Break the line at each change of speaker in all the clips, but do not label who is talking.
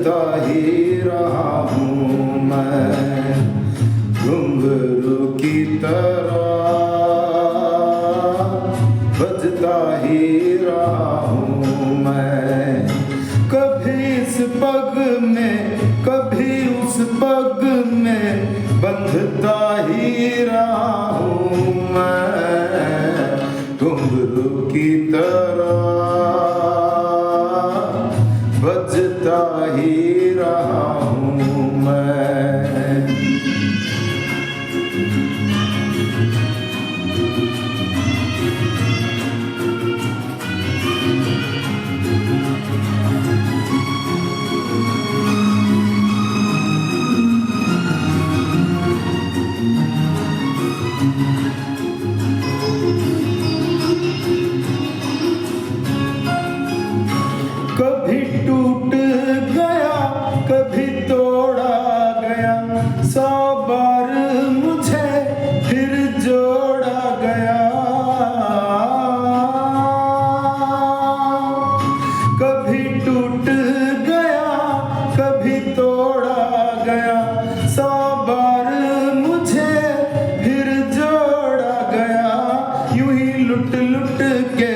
बजता ही रहा हूँ मैं घुंघरू की तरह, बजता ही रहा हूँ मैं। कभी इस पग में कभी उस पग में बंधता ही रहा हूँ मैं घुंघरू की तरह, बजता ही रहा हूँ मैं। कभी टूट गया कभी तोड़ा गया, 100 बार मुझे फिर जोड़ा गया। कभी टूट गया कभी तोड़ा गया, 100 बार मुझे फिर जोड़ा गया। यूं ही लुट लुट के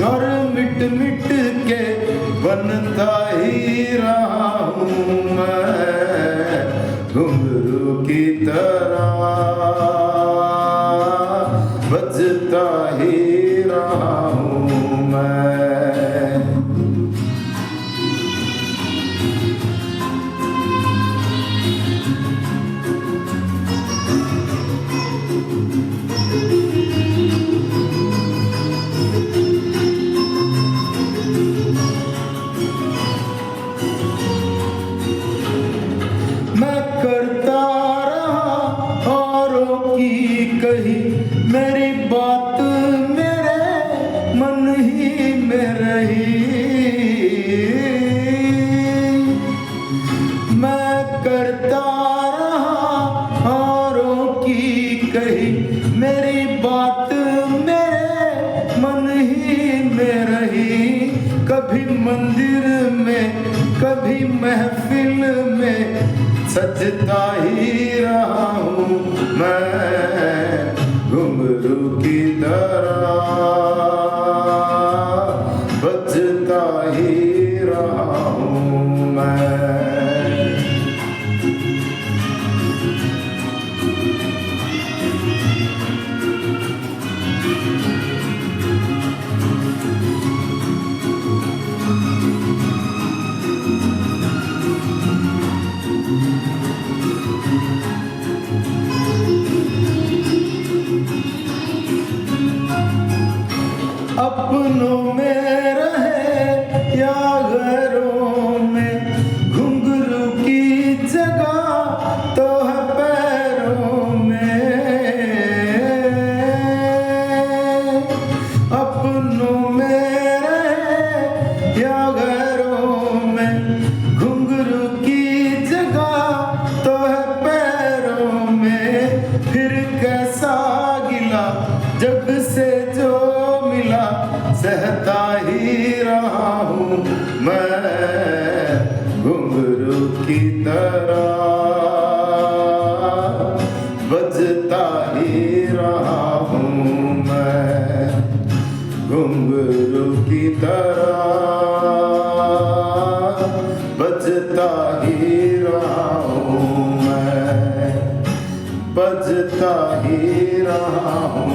और मिट मिट के बनता ही रहा हूँ मैं घुंघरू की तरह, बजता ही रहा हूँ मैं। मैं करता रहा औरों की कही, मेरी बात मेरे मन ही में रही। मैं करता रहा औरों की कही, मेरी बात मेरे मन ही में रही। कभी मंदिर में कभी महफिल में सजता ही रहा हूँ मैं घुंघरू की तरह, बजता ही रहा हूँ मैं। अपनों में रहे या घरों में, घुंघरू की जगह तो है पैरों में। अपनों में रहे या घरों में, घुंघरू की जगह तो है पैरों में। फिर कैसा गिला जग से जो मिला, सहता ही रहा हूँ मैं घुंघरू की तरह, बजता ही रहा हूँ मैं घुंघरू की तरह, बजता ही रहा हूँ मैं, बजता ही रहा हूँ।